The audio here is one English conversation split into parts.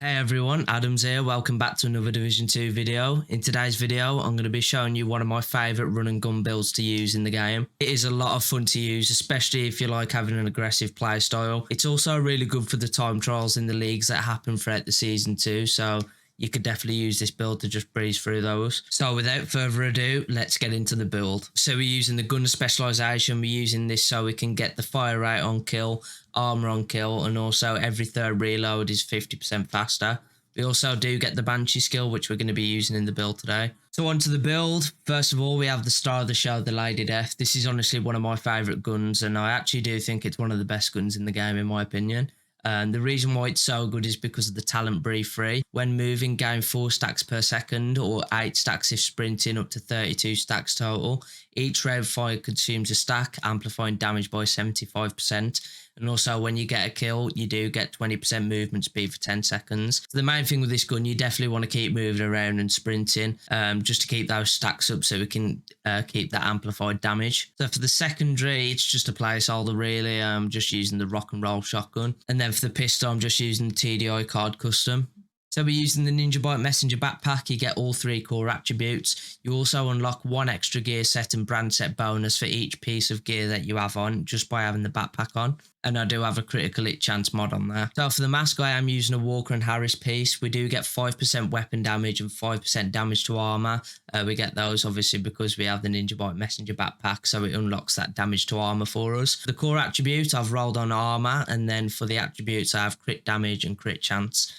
Hey everyone, Adams here. Welcome back to another Division 2 video. In today's video, I'm going to be showing you one of my favourite run and gun builds to use in the game. It is a lot of fun to use, especially if you like having an aggressive play style. It's also really good for the time trials in the leagues that happen throughout the season too, so you could definitely use this build to just breeze through those. So without further ado, let's get into the build. So we're using the gun specialisation. We're using this so we can get the fire rate on kill, armour on kill, and also every third reload is 50% faster. We also do get the Banshee skill, which we're going to be using in the build today. So onto the build. First of all, we have the star of the show, the Lady Death. This is honestly one of my favourite guns, and I actually do think it's one of the best guns in the game in my opinion. And the reason why it's so good is because of the talent breathe free. When moving, gain 4 stacks per second or 8 stacks if sprinting, up to 32 stacks total. Each round fire consumes a stack, amplifying damage by 75%. And also when you get a kill, you do get 20% movement speed for 10 seconds. So the main thing with this gun, you definitely want to keep moving around and sprinting just to keep those stacks up so we can keep that amplified damage. So for the secondary, it's just a placeholder really. I'm just using the rock and roll shotgun. And then for the pistol, I'm just using the TDI card custom. So we're using the Ninjabike Messenger Backpack. You get all 3 core attributes. You also unlock 1 extra gear set and brand set bonus for each piece of gear that you have on just by having the backpack on. And I do have a critical hit chance mod on there. So for the mask, I am using a Walker and Harris piece. We do get 5% weapon damage and 5% damage to armor. We get those obviously because we have the Ninjabike Messenger Backpack, so it unlocks that damage to armor for us. The core attribute, I've rolled on armor, and then for the attributes, I have crit damage and crit chance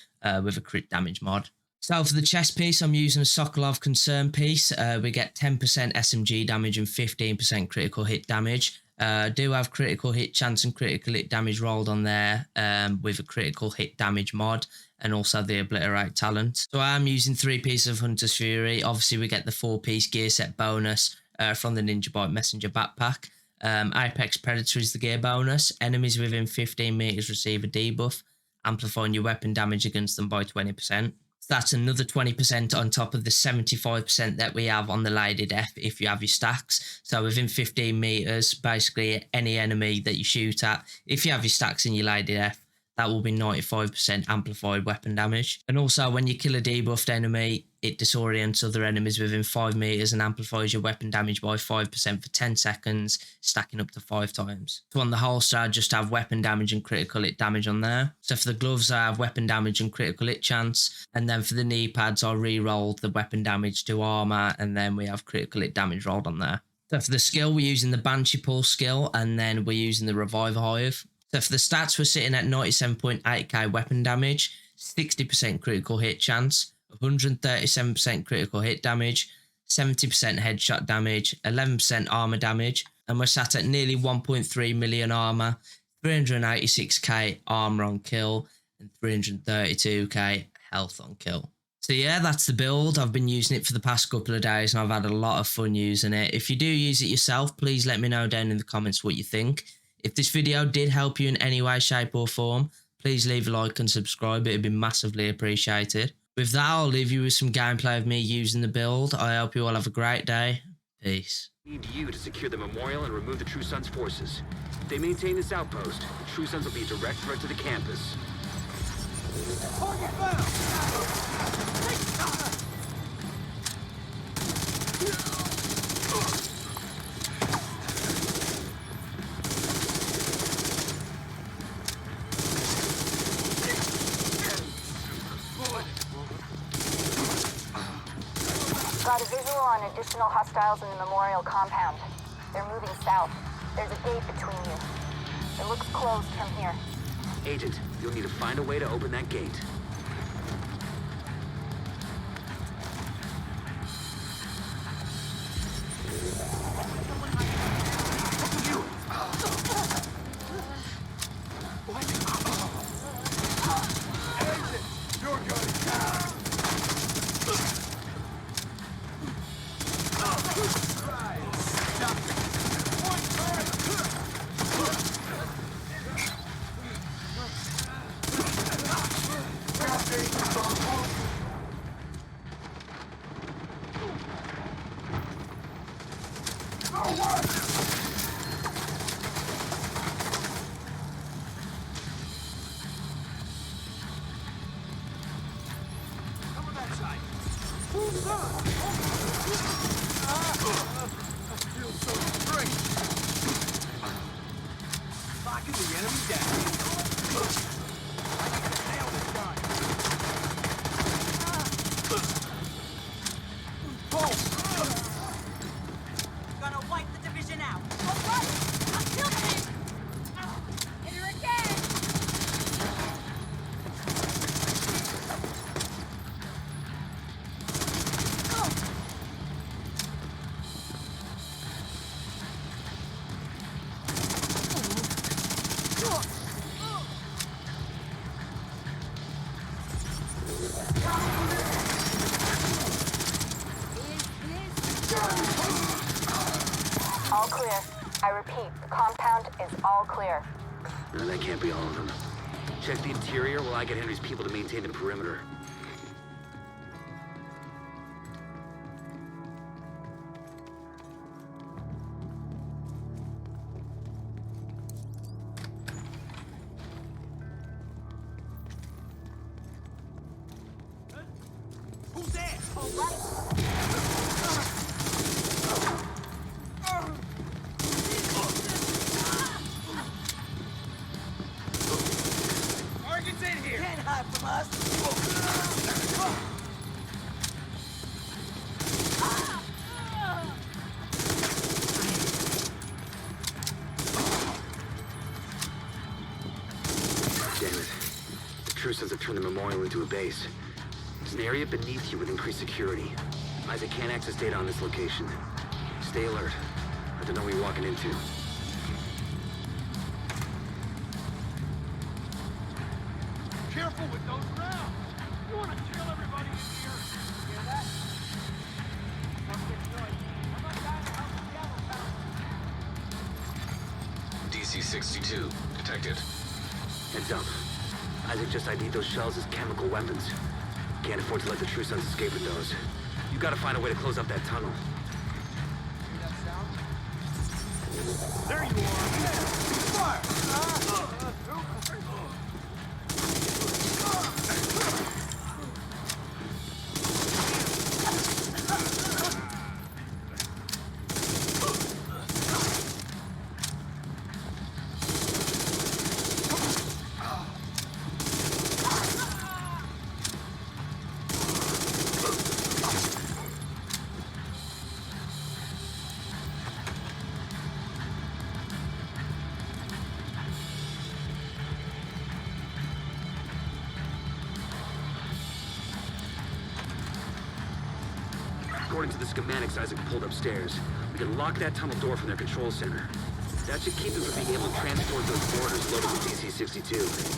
with a crit damage mod. So for the chest piece, I'm using a Sokolov Concern piece. We get 10% SMG damage and 15% critical hit damage. Do have critical hit chance and critical hit damage rolled on there with a critical hit damage mod and also the obliterate talent. So I am using 3 pieces of Hunter's Fury. Obviously we get the 4-piece gear set bonus from the Ninjabike Messenger Backpack. Apex Predator is the gear bonus. Enemies within 15 meters receive a debuff, amplifying your weapon damage against them by 20%. So that's another 20% on top of the 75% that we have on the Lady Death if you have your stacks. So within 15 meters, basically any enemy that you shoot at, if you have your stacks in your Lady Death, that will be 95% amplified weapon damage. And also when you kill a debuffed enemy, it disorients other enemies within 5 meters and amplifies your weapon damage by 5% for 10 seconds, stacking up to 5 times. So on the holster, I just have weapon damage and critical hit damage on there. So for the gloves, I have weapon damage and critical hit chance. And then for the knee pads, I re-rolled the weapon damage to armor, and then we have critical hit damage rolled on there. So for the skill, we're using the Banshee Pulse skill, and then we're using the Reviver Hive. So for the stats, we're sitting at 97.8k weapon damage, 60% critical hit chance, 137% critical hit damage, 70% headshot damage, 11% armor damage, and we're sat at nearly 1.3 million armor, 386k armor on kill, and 332k health on kill. So yeah, that's the build. I've been using it for the past couple of days and I've had a lot of fun using it. If you do use it yourself, please let me know down in the comments what you think. If this video did help you in any way, shape or form, please leave a like and subscribe. It would be massively appreciated. With that, I'll leave you with some gameplay of me using the build. I hope you all have a great day. Peace. Need you to secure the memorial and remove the True Sons forces. If they maintain this outpost, the True Sons will be a direct threat to the campus. Target found! Got a visual on additional hostiles in the memorial compound. They're moving south. There's a gate between you. It looks closed from here. Agent, you'll need to find a way to open that gate. Feels so great. Locking the enemy down. I need to nail this guy. Oh! Gonna wipe the division out. All right, I'm tilting. Hit her again. All clear. I repeat, the compound is all clear. No, that can't be all of them. Check the interior while I get Henry's people to maintain the perimeter. Who's there? Target's in here. Can't hide from us. Damn it. The True Sons have turned the memorial into a base. There's an area beneath you with increased security. Isaac can't access data on this location. Stay alert. I don't know what you're walking into. Careful with those rounds. You want to kill everybody in here. Hear that? Don't get noise. I'm not dying to help the yellow pound. DC-62 detected. Heads up. Isaac just ID'd those shells as chemical weapons. Can't afford to let the True Sons escape with those. You gotta find a way to close up that tunnel. Hear that sound? There you are. Fire! According to the schematics Isaac pulled upstairs, we can lock that tunnel door from their control center. That should keep them from being able to transport those mortars loaded with DC-62.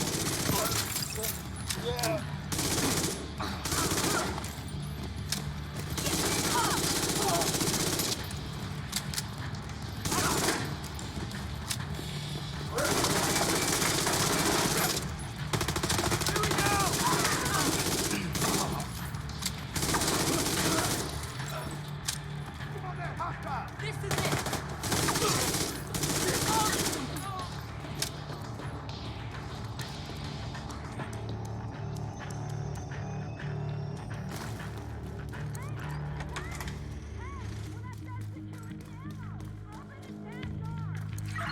This is it.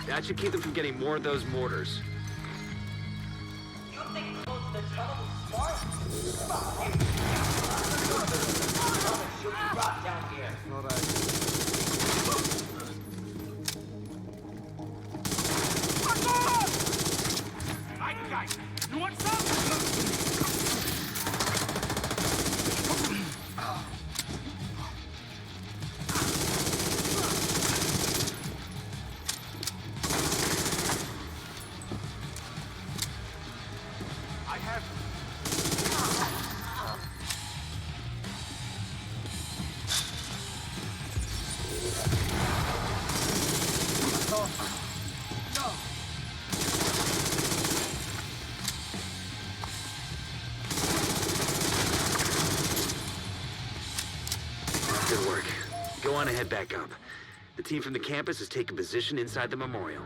That should keep them from getting more of those mortars. You think closing the tunnel was smart? Shoot rock down here. I got you. You want some? I have. No. Good work. Go on and head back up. The team from the campus has taken position inside the memorial.